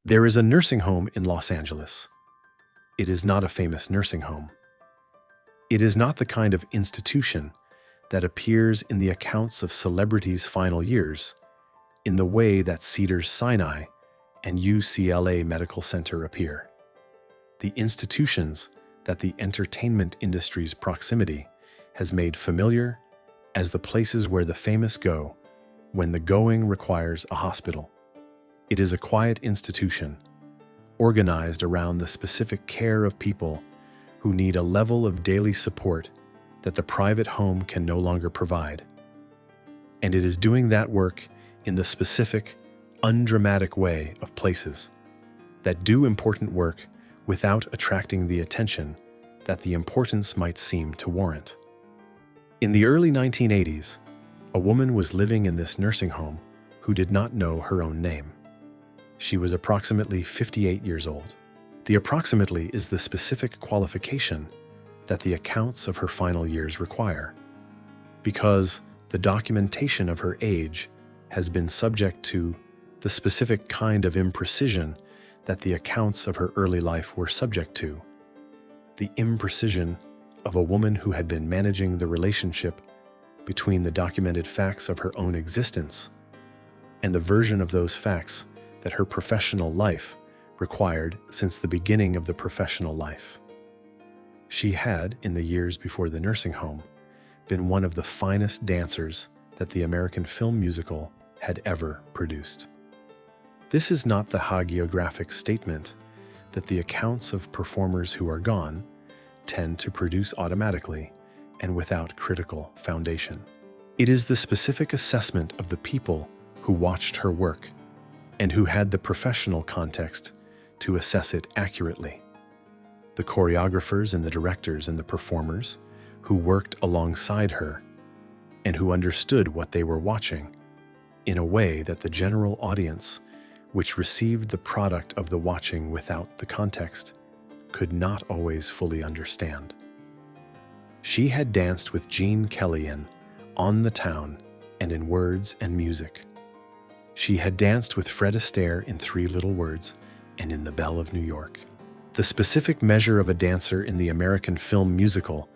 There is a nursing home in Los Angeles. It is not a famous nursing home. It is not the kind of institution that appears in the accounts of celebrities' final years in the way that Cedars-Sinai and UCLA Medical Center appear. The institutions that the entertainment industry's proximity has made familiar as the places where the famous go when the going requires a hospital. It is a quiet institution, organized around the specific care of people who need a level of daily support that the private home can no longer provide. And it is doing that work in the specific, undramatic way of places that do important work without attracting the attention that the importance might seem to warrant. In the early 1980s, a woman was living in this nursing home who did not know her own name. She was approximately 58 years old. The approximately is the specific qualification that the accounts of her final years require, because the documentation of her age has been subject to the specific kind of imprecision that the accounts of her early life were subject to, the imprecision of a woman who had been managing the relationship between the documented facts of her own existence and the version of those facts that her professional life required since the beginning of the professional life. She had, in the years before the nursing home, been one of the finest dancers that the American film musical had ever produced. This is not the hagiographic statement that the accounts of performers who are gone tend to produce automatically and without critical foundation. It is the specific assessment of the people who watched her work and who had the professional context to assess it accurately. The choreographers and the directors and the performers who worked alongside her and who understood what they were watching in a way that the general audience, which received the product of the watching without the context, could not always fully understand. She had danced with Gene Kelly in On the Town and in Words and Music. She had danced with Fred Astaire in Three Little Words and in the Belle of New York. The specific measure of a dancer in the American film musical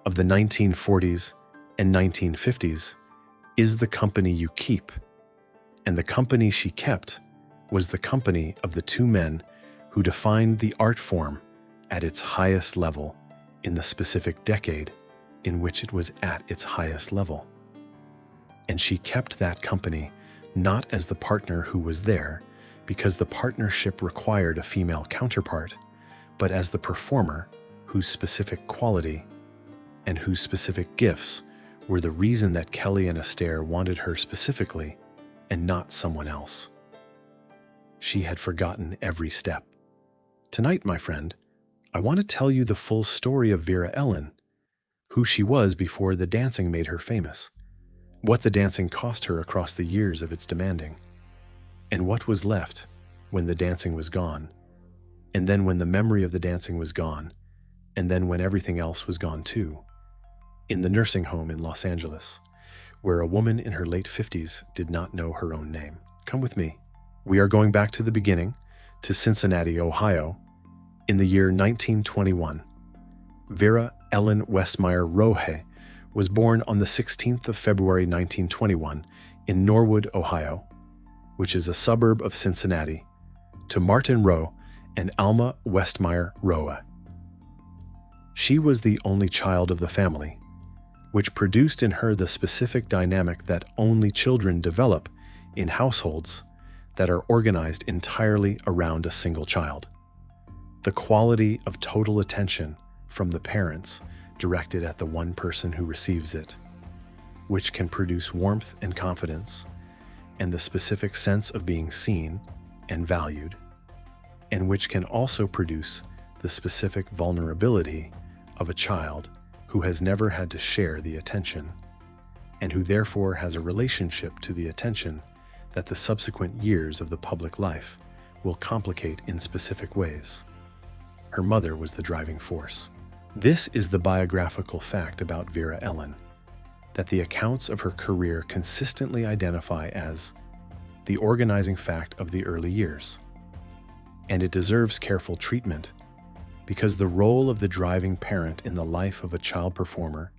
of the 1940s and 1950s is the company you keep, and the company she kept was the company of the two men who defined the art form at its highest level in the specific decade in which it was at its highest level. And she kept that company not as the partner who was there, because the partnership required a female counterpart, but as the performer whose specific quality and whose specific gifts were the reason that Kelly and Astaire wanted her specifically and not someone else. She had forgotten every step. Tonight, my friend, I want to tell you the full story of Vera-Ellen, who she was before the dancing made her famous, what the dancing cost her across the years of its demanding, and what was left when the dancing was gone, and then when the memory of the dancing was gone, and then when everything else was gone too, in the nursing home in Los Angeles, where a woman in her late 50s did not know her own name. Come with me. We are going back to the beginning, to Cincinnati, Ohio, in the year 1921. Vera-Ellen Westmeyer Rohe was born on the 16th of February 1921 in Norwood, Ohio, which is a suburb of Cincinnati, to Martin Rowe and Alma Westmeyer Rowe. She was the only child of the family, which produced in her the specific dynamic that only children develop in households that are organized entirely around a single child. The quality of total attention from the parents directed at the one person who receives it, which can produce warmth and confidence, and the specific sense of being seen and valued, and which can also produce the specific vulnerability of a child who has never had to share the attention, and who therefore has a relationship to the attention that the subsequent years of the public life will complicate in specific ways. Her mother was the driving force. This is the biographical fact about Vera-Ellen that the accounts of her career consistently identify as the organizing fact of the early years. and it deserves careful treatment because the role of the driving parent in the life of a child performer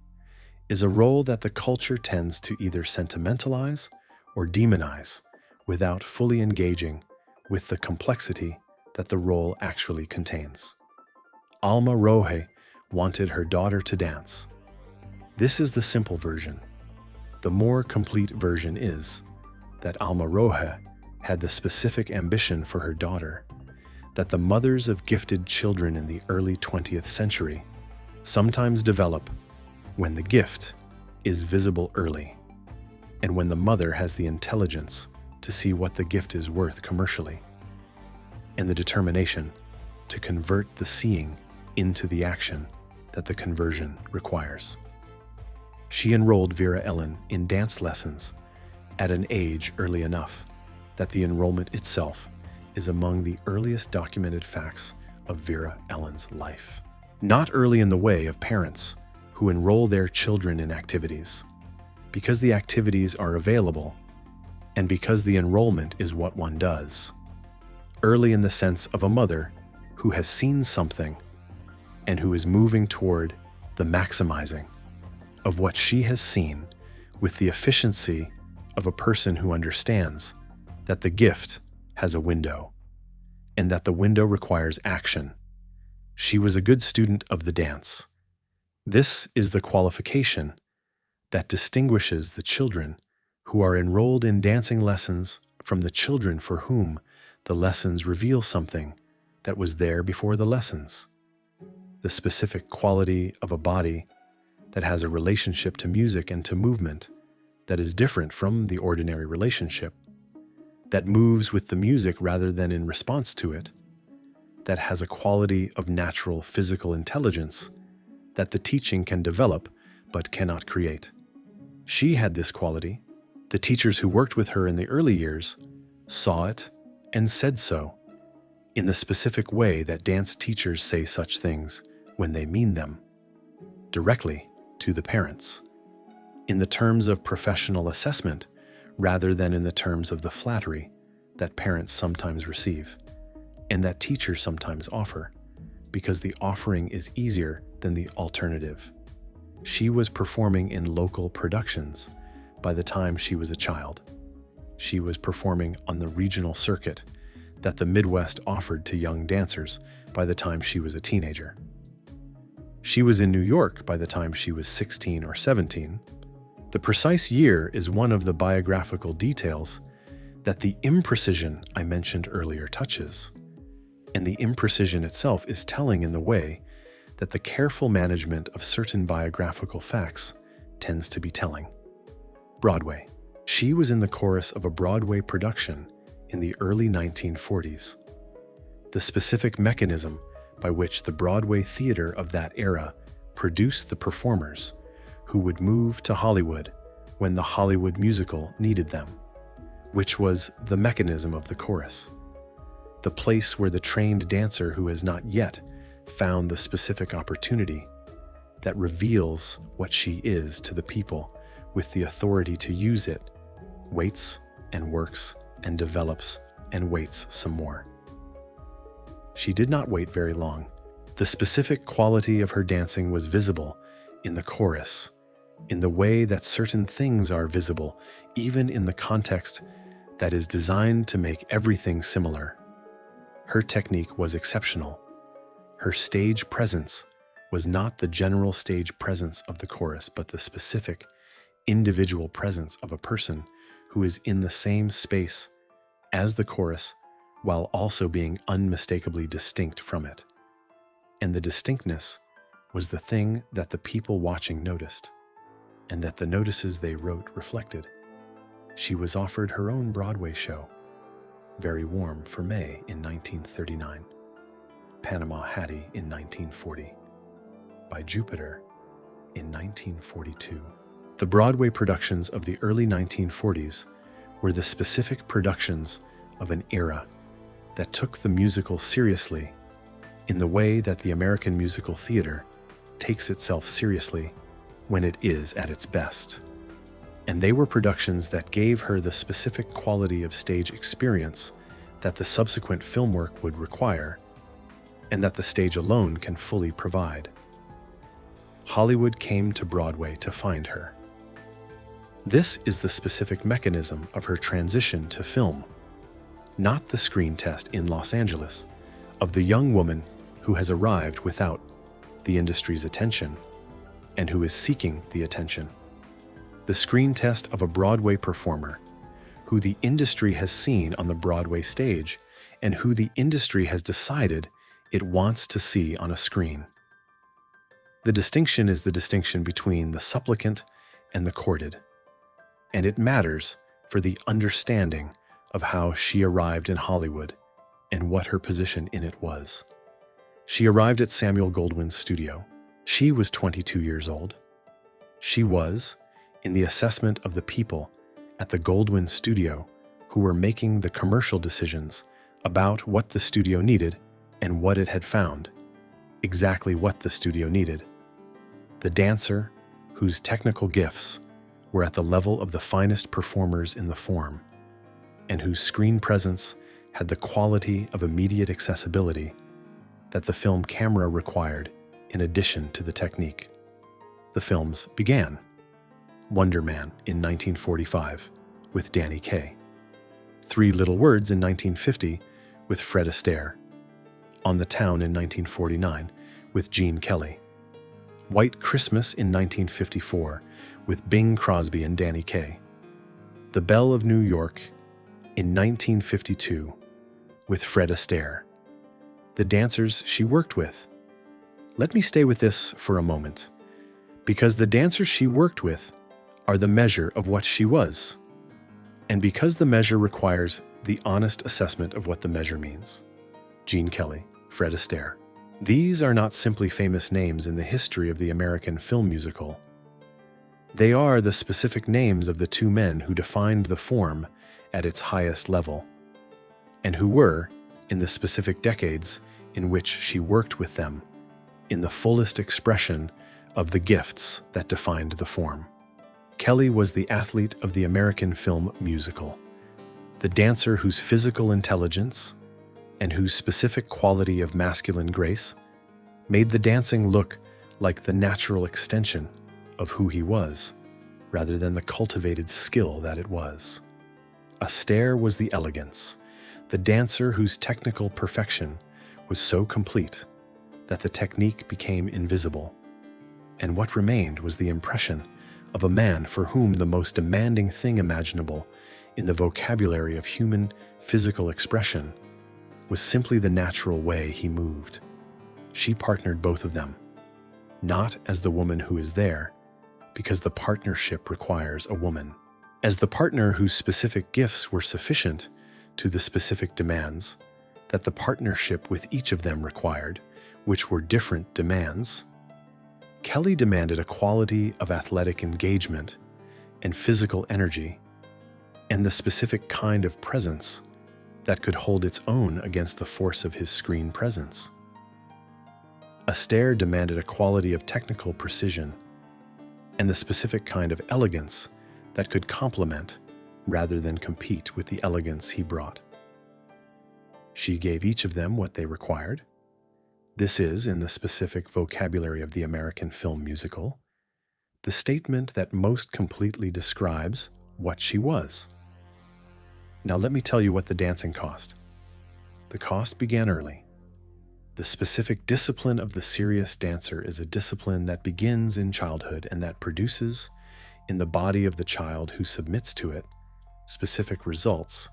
is a role that the culture tends to either sentimentalize or demonize without fully engaging with the complexity that the role actually contains. Alma Rohe wanted her daughter to dance. This is the simple version. The more complete version is that Alma Rohe had the specific ambition for her daughter that the mothers of gifted children in the early 20th century sometimes develop when the gift is visible early, and when the mother has the intelligence to see what the gift is worth commercially, and the determination to convert the seeing into the action that the conversion requires. She enrolled Vera-Ellen in dance lessons at an age early enough that the enrollment itself is among the earliest documented facts of Vera-Ellen's life. Not early in the way of parents who enroll their children in activities, because the activities are available and because the enrollment is what one does. Early in the sense of a mother who has seen something and who is moving toward the maximizing of what she has seen with the efficiency of a person who understands that the gift has a window and that the window requires action. She was a good student of the dance. This is the qualification that distinguishes the children who are enrolled in dancing lessons from the children for whom the lessons reveal something that was there before the lessons. The specific quality of a body that has a relationship to music and to movement that is different from the ordinary relationship, that moves with the music rather than in response to it, that has a quality of natural physical intelligence that the teaching can develop but cannot create. She had this quality. The teachers who worked with her in the early years saw it and said so, in the specific way that dance teachers say such things when they mean them, directly to the parents, in the terms of professional assessment rather than in the terms of the flattery that parents sometimes receive and that teachers sometimes offer, because the offering is easier than the alternative. She was performing in local productions by the time she was a child. She was performing on the regional circuit that the Midwest offered to young dancers by the time she was a teenager. She was in New York by the time she was 16 or 17. The precise year is one of the biographical details that the imprecision I mentioned earlier touches, and the imprecision itself is telling in the way that the careful management of certain biographical facts tends to be telling. Broadway. She was in the chorus of a Broadway production in the early 1940s. The specific mechanism by which the Broadway theater of that era produced the performers who would move to Hollywood when the Hollywood musical needed them, which was the mechanism of the chorus, the place where the trained dancer who has not yet found the specific opportunity that reveals what she is to the people with the authority to use it, waits and works and develops and waits some more. She did not wait very long. The specific quality of her dancing was visible in the chorus, in the way that certain things are visible, even in the context that is designed to make everything similar. Her technique was exceptional. Her stage presence was not the general stage presence of the chorus, but the specific, individual presence of a person who is in the same space as the chorus while also being unmistakably distinct from it. And the distinctness was the thing that the people watching noticed, and that the notices they wrote reflected. She was offered her own Broadway show, Very Warm for May in 1939, Panama Hattie in 1940, By Jupiter in 1942. The Broadway productions of the early 1940s were the specific productions of an era that took the musical seriously in the way that the American musical theater takes itself seriously when it is at its best. And they were productions that gave her the specific quality of stage experience that the subsequent film work would require, and that the stage alone can fully provide. Hollywood came to Broadway to find her. This is the specific mechanism of her transition to film, not the screen test in Los Angeles of the young woman who has arrived without the industry's attention and who is seeking the attention. The screen test of a Broadway performer who the industry has seen on the Broadway stage and who the industry has decided it wants to see on a screen. The distinction is the distinction between the supplicant and the courted, and it matters for the understanding of how she arrived in Hollywood and what her position in it was. She arrived at Samuel Goldwyn's studio. She was 22 years old. She was, in the assessment of the people at the Goldwyn studio who were making the commercial decisions about what the studio needed and what it had found, exactly what the studio needed. The dancer whose technical gifts were at the level of the finest performers in the form, and whose screen presence had the quality of immediate accessibility that the film camera required in addition to the technique. The films began. Wonder Man in 1945 with Danny Kaye. Three Little Words in 1950 with Fred Astaire. On the Town in 1949 with Gene Kelly. White Christmas in 1954 with Bing Crosby and Danny Kaye. The Belle of New York in 1952 with Fred Astaire. The dancers she worked with. Let me stay with this for a moment, because the dancers she worked with are the measure of what she was, and because the measure requires the honest assessment of what the measure means. Gene Kelly, Fred Astaire. These are not simply famous names in the history of the American film musical. They are the specific names of the two men who defined the form at its highest level, and who were, in the specific decades in which she worked with them, in the fullest expression of the gifts that defined the form. Kelly was the athlete of the American film musical, the dancer whose physical intelligence and whose specific quality of masculine grace made the dancing look like the natural extension of who he was, rather than the cultivated skill that it was. Astaire was the elegance, the dancer whose technical perfection was so complete that the technique became invisible, and what remained was the impression of a man for whom the most demanding thing imaginable in the vocabulary of human physical expression was simply the natural way he moved. She partnered both of them, not as the woman who is there, because the partnership requires a woman, as the partner whose specific gifts were sufficient to the specific demands that the partnership with each of them required, which were different demands. Kelly demanded a quality of athletic engagement and physical energy, and the specific kind of presence that could hold its own against the force of his screen presence. Astaire demanded a quality of technical precision and the specific kind of elegance that could complement rather than compete with the elegance he brought. She gave each of them what they required. This is, in the specific vocabulary of the American film musical, the statement that most completely describes what she was. Now let me tell you what the dancing cost. The cost began early. The specific discipline of the serious dancer is a discipline that begins in childhood and that produces, in the body of the child who submits to it, specific results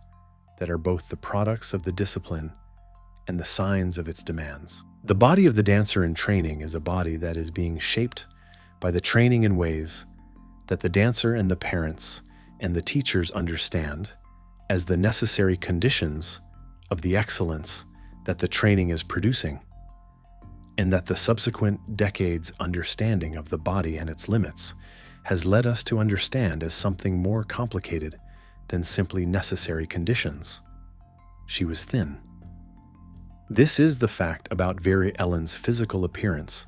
that are both the products of the discipline and the signs of its demands. The body of the dancer in training is a body that is being shaped by the training in ways that the dancer and the parents and the teachers understand as the necessary conditions of the excellence that the training is producing, and that the subsequent decades' understanding of the body and its limits has led us to understand as something more complicated than simply necessary conditions. She was thin. This is the fact about Vera-Ellen's physical appearance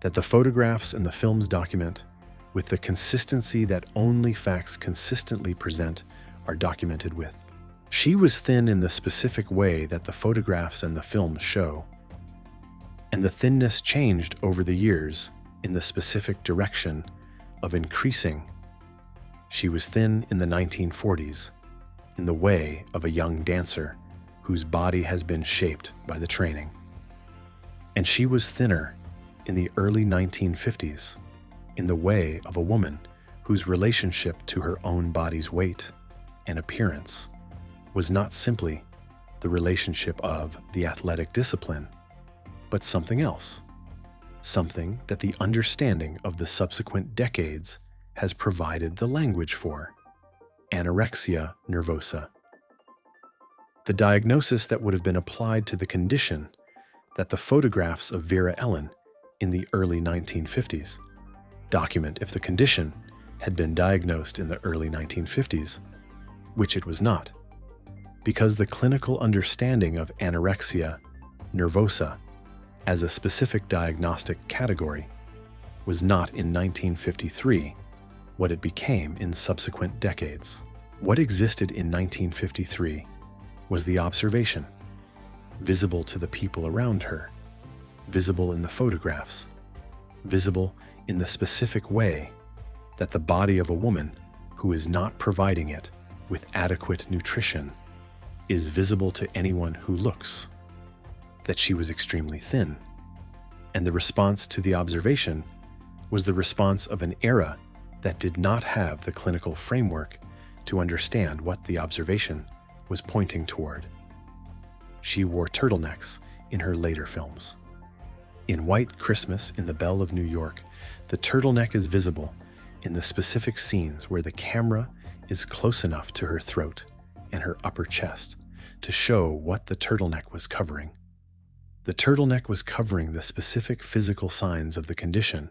that the photographs and the films document with the consistency that only facts consistently present are documented with. She was thin in the specific way that the photographs and the films show, and the thinness changed over the years in the specific direction of increasing. She was thin in the 1940s, in the way of a young dancer whose body has been shaped by the training. And she was thinner in the early 1950s, in the way of a woman whose relationship to her own body's weight and appearance was not simply the relationship of the athletic discipline, but something else, something that the understanding of the subsequent decades has provided the language for: anorexia nervosa. The diagnosis that would have been applied to the condition that the photographs of Vera-Ellen in the early 1950s document if the condition had been diagnosed in the early 1950s, which it was not, because the clinical understanding of anorexia nervosa as a specific diagnostic category was not in 1953 what it became in subsequent decades. What existed in 1953 was the observation, visible to the people around her, visible in the photographs, visible in the specific way that the body of a woman who is not providing it with adequate nutrition is visible to anyone who looks, that she was extremely thin. And the response to the observation was the response of an era that did not have the clinical framework to understand what the observation was pointing toward. She wore turtlenecks in her later films. In White Christmas in the Belle of New York, the turtleneck is visible in the specific scenes where the camera is close enough to her throat and her upper chest to show what the turtleneck was covering. The turtleneck was covering the specific physical signs of the condition: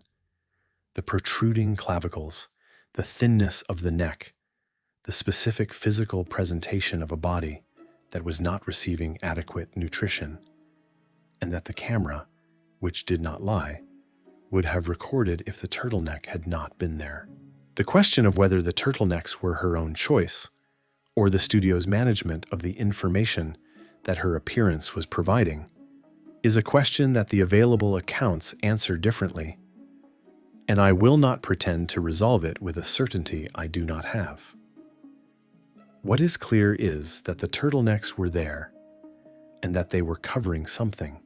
the protruding clavicles, the thinness of the neck, the specific physical presentation of a body that was not receiving adequate nutrition, and that the camera, which did not lie, would have recorded if the turtleneck had not been there. The question of whether the turtlenecks were her own choice, or the studio's management of the information that her appearance was providing, is a question that the available accounts answer differently, and I will not pretend to resolve it with a certainty I do not have. What is clear is that the turtlenecks were there, and that they were covering something,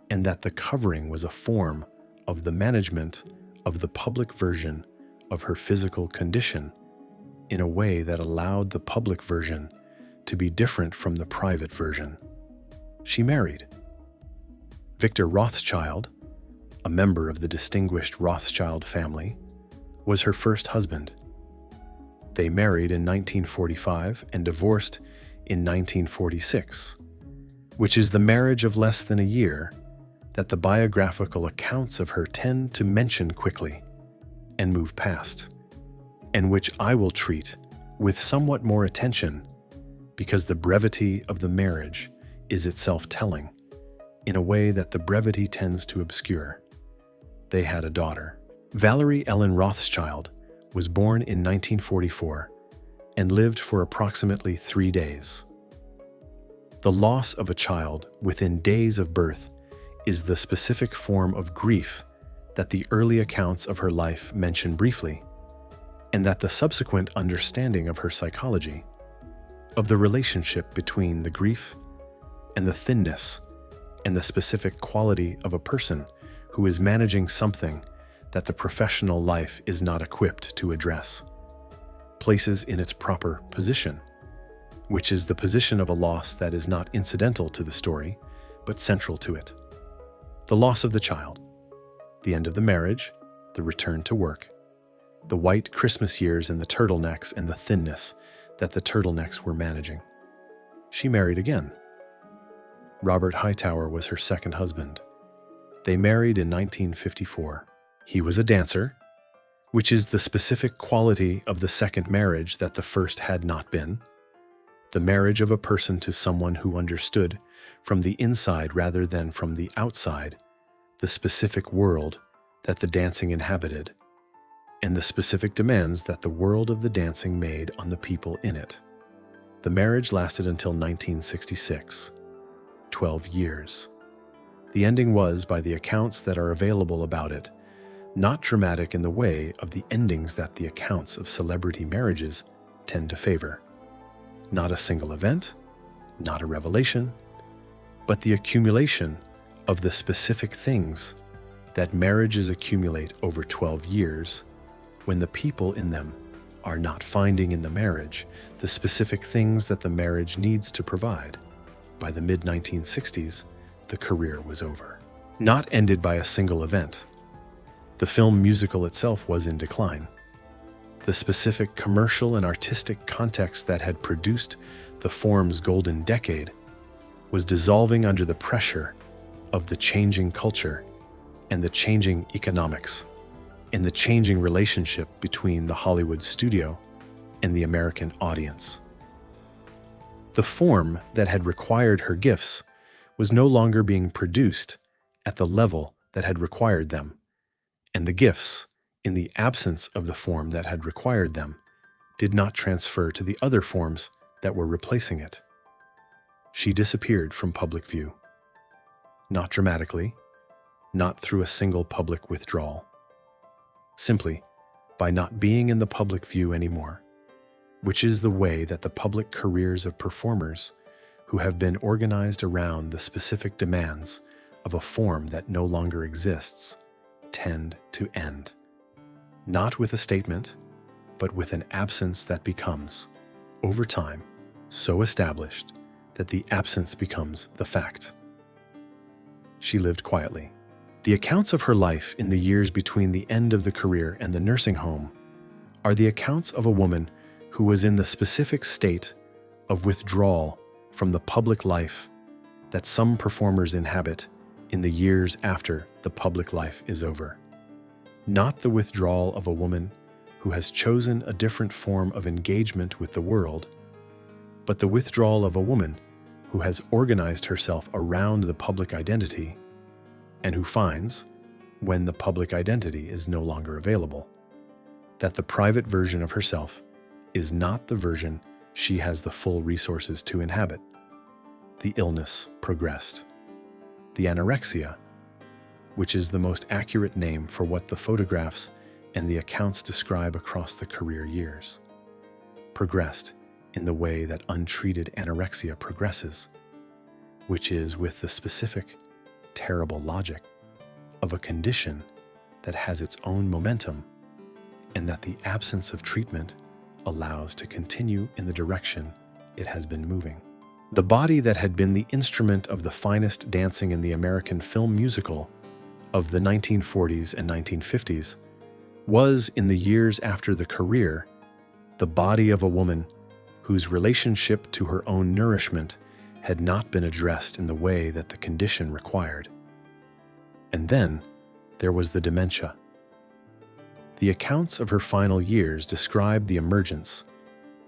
and that the covering was a form of the management of the public version of her physical condition in a way that allowed the public version to be different from the private version. She married. Victor Rothschild, a member of the distinguished Rothschild family, was her first husband. They married in 1945 and divorced in 1946, which is the marriage of less than a year that the biographical accounts of her tend to mention quickly and move past, and which I will treat with somewhat more attention because the brevity of the marriage is itself telling, in a way that the brevity tends to obscure. They had a daughter. Vera-Ellen Rothschild was born in 1944 and lived for approximately 3 days. The loss of a child within days of birth is the specific form of grief that the early accounts of her life mention briefly, and that the subsequent understanding of her psychology, of the relationship between the grief and the thinness and the specific quality of a person who is managing something that the professional life is not equipped to address, places in its proper position, which is the position of a loss that is not incidental to the story, but central to it. The loss of the child, the end of the marriage, the return to work, the white Christmas years and the turtlenecks and the thinness that the turtlenecks were managing. She married again. Robert Hightower was her second husband. They married in 1954. He was a dancer, which is the specific quality of the second marriage that the first had not been, the marriage of a person to someone who understood from the inside rather than from the outside the specific world that the dancing inhabited, and the specific demands that the world of the dancing made on the people in it. The marriage lasted until 1966, 12 years. The ending was, by the accounts that are available about it, not dramatic in the way of the endings that the accounts of celebrity marriages tend to favor. Not a single event, not a revelation, but the accumulation of the specific things that marriages accumulate over 12 years when the people in them are not finding in the marriage the specific things that the marriage needs to provide. By the mid-1960s, the career was over. Not ended by a single event. The film musical itself was in decline. The specific commercial and artistic context that had produced the form's golden decade was dissolving under the pressure of the changing culture and the changing economics and the changing relationship between the Hollywood studio and the American audience. The form that had required her gifts was no longer being produced at the level that had required them, and the gifts, in the absence of the form that had required them, did not transfer to the other forms that were replacing it. She disappeared from public view. Not dramatically, not through a single public withdrawal. Simply by not being in the public view anymore, which is the way that the public careers of performers who have been organized around the specific demands of a form that no longer exists tend to end. Not with a statement, but with an absence that becomes, over time, so established that the absence becomes the fact. She lived quietly. The accounts of her life in the years between the end of the career and the nursing home are the accounts of a woman who was in the specific state of withdrawal from the public life that some performers inhabit in the years after the public life is over. Not the withdrawal of a woman who has chosen a different form of engagement with the world, but the withdrawal of a woman who has organized herself around the public identity and who finds, when the public identity is no longer available, that the private version of herself is not the version she has the full resources to inhabit. The illness progressed. The anorexia, which is the most accurate name for what the photographs and the accounts describe across the career years, progressed in the way that untreated anorexia progresses, which is with the specific, terrible logic of a condition that has its own momentum and that the absence of treatment allows to continue in the direction it has been moving. The body that had been the instrument of the finest dancing in the American film musical of the 1940s and 1950s was, in the years after the career, the body of a woman whose relationship to her own nourishment had not been addressed in the way that the condition required. And then there was the dementia. The accounts of her final years describe the emergence,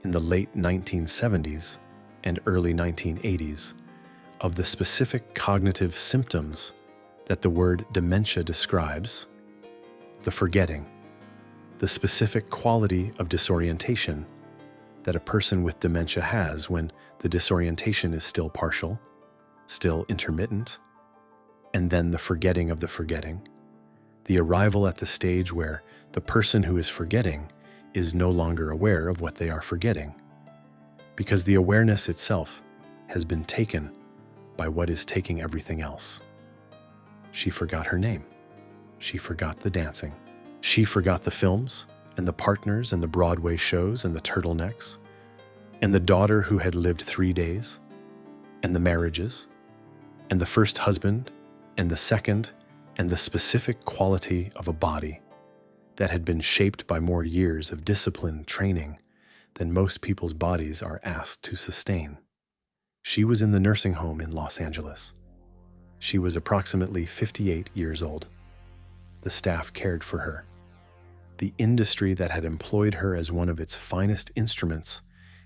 in the late 1970s and early 1980s, of the specific cognitive symptoms that the word dementia describes: the forgetting, the specific quality of disorientation that a person with dementia has when the disorientation is still partial, still intermittent, and then the forgetting of the forgetting, the arrival at the stage where the person who is forgetting is no longer aware of what they are forgetting, because the awareness itself has been taken by what is taking everything else. She forgot her name. She forgot the dancing. She forgot the films and the partners and the Broadway shows and the turtlenecks and the daughter who had lived 3 days and the marriages and the first husband and the second and the specific quality of a body that had been shaped by more years of disciplined training than most people's bodies are asked to sustain. She was in the nursing home in Los Angeles. She was approximately 58 years old. The staff cared for her. The industry that had employed her as one of its finest instruments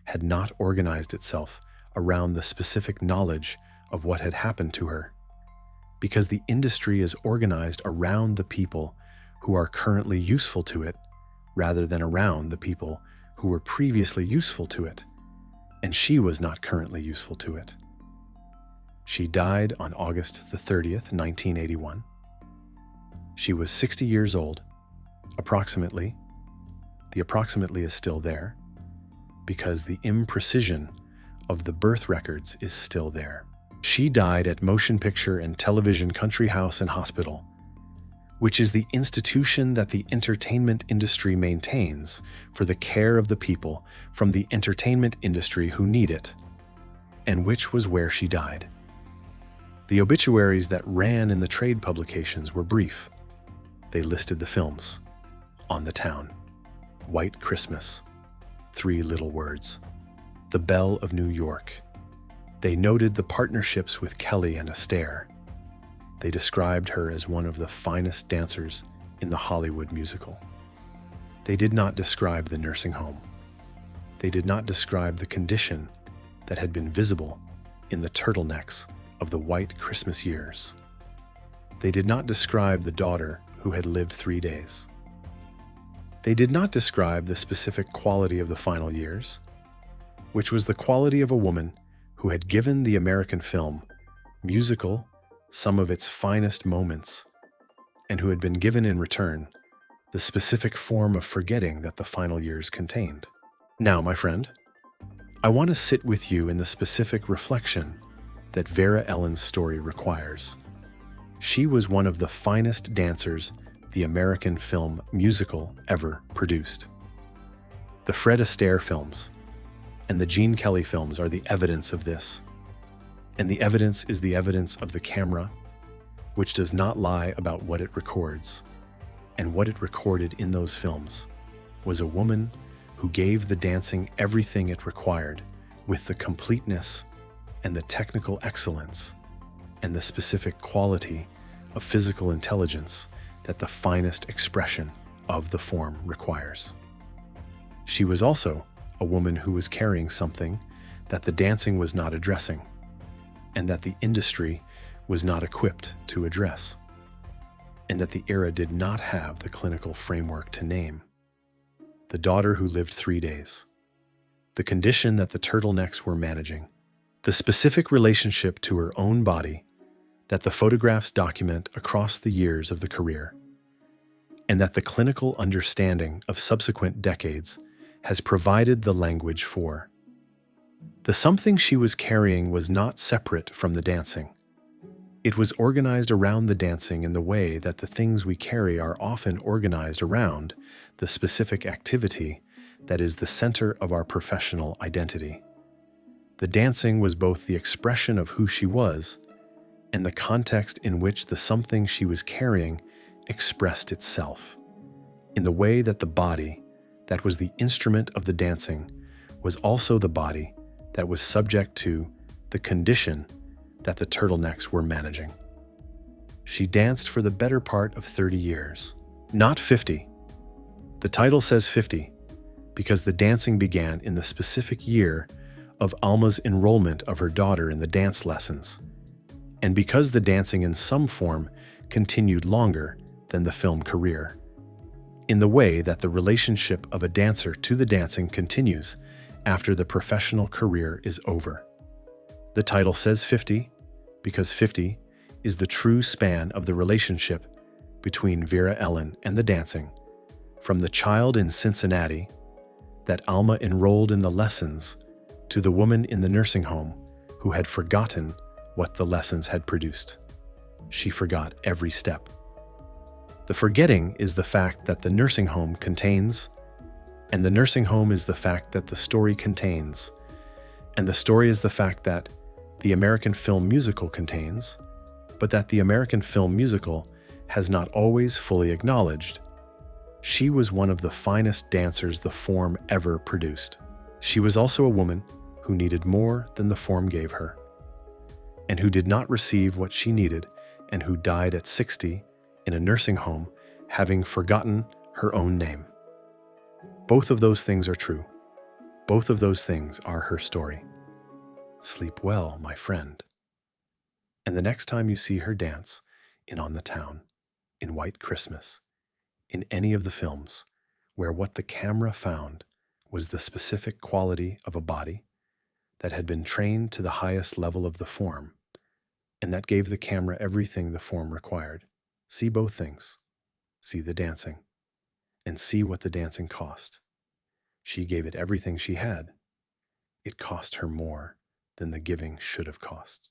had not organized itself around the specific knowledge of what had happened to her, because the industry is organized around the people who are currently useful to it rather than around the people who were previously useful to it. and she was not currently useful to it. She died on August the 30th, 1981. She was 60 years old, approximately. The approximately is still there, because the imprecision of the birth records is still there. She died at Motion Picture and Television Country House and Hospital, which is the institution that the entertainment industry maintains for the care of the people from the entertainment industry who need it, and which was where she died. The obituaries that ran in the trade publications were brief. They listed the films: On the Town, White Christmas, 3 little words, The Belle of New York. They noted the partnerships with Kelly and Astaire. They described her as one of the finest dancers in the Hollywood musical. They did not describe the nursing home. They did not describe the condition that had been visible in the turtlenecks of the white Christmas years. They did not describe the daughter who had lived 3 days. They did not describe the specific quality of the final years, which was the quality of a woman who had given the American film musical some of its finest moments, and who had been given in return the specific form of forgetting that the final years contained. Now, my friend, I want to sit with you in the specific reflection that Vera-Ellen's story requires. She was one of the finest dancers the American film musical ever produced. The Fred Astaire films and the Gene Kelly films are the evidence of this. And the evidence is the evidence of the camera, which does not lie about what it records. And what it recorded in those films was a woman who gave the dancing everything it required, with the completeness and the technical excellence and the specific quality of physical intelligence that the finest expression of the form requires. She was also a woman who was carrying something that the dancing was not addressing, and that the industry was not equipped to address, and that the era did not have the clinical framework to name. The daughter who lived 3 days, the condition that the turtlenecks were managing, the specific relationship to her own body that the photographs document across the years of the career, and that the clinical understanding of subsequent decades has provided the language for. The something she was carrying was not separate from the dancing. It was organized around the dancing in the way that the things we carry are often organized around the specific activity that is the center of our professional identity. The dancing was both the expression of who she was and the context in which the something she was carrying expressed itself, in the way that the body that was the instrument of the dancing was also the body that was subject to the condition that the turtlenecks were managing. She danced for the better part of 30 years, not 50. The title says 50 because the dancing began in the specific year of Alma's enrollment of her daughter in the dance lessons, and because the dancing in some form continued longer than the film career, in the way that the relationship of a dancer to the dancing continues after the professional career is over. The title says 50 because 50 is the true span of the relationship between Vera-Ellen and the dancing, from the child in Cincinnati that Alma enrolled in the lessons to the woman in the nursing home who had forgotten what the lessons had produced. She forgot every step. The forgetting is the fact that the nursing home contains, and the nursing home is the fact that the story contains, and the story is the fact that the American film musical contains, but that the American film musical has not always fully acknowledged. She was one of the finest dancers the form ever produced. She was also a woman who needed more than the form gave her, and who did not receive what she needed, and who died at 60 in a nursing home, having forgotten her own name. Both of those things are true. Both of those things are her story. Sleep well, my friend. And the next time you see her dance in On the Town, in White Christmas, in any of the films where what the camera found was the specific quality of a body that had been trained to the highest level of the form, and that gave the camera everything the form required. See both things. See the dancing, and see what the dancing cost. She gave it everything she had. It cost her more than the giving should have cost.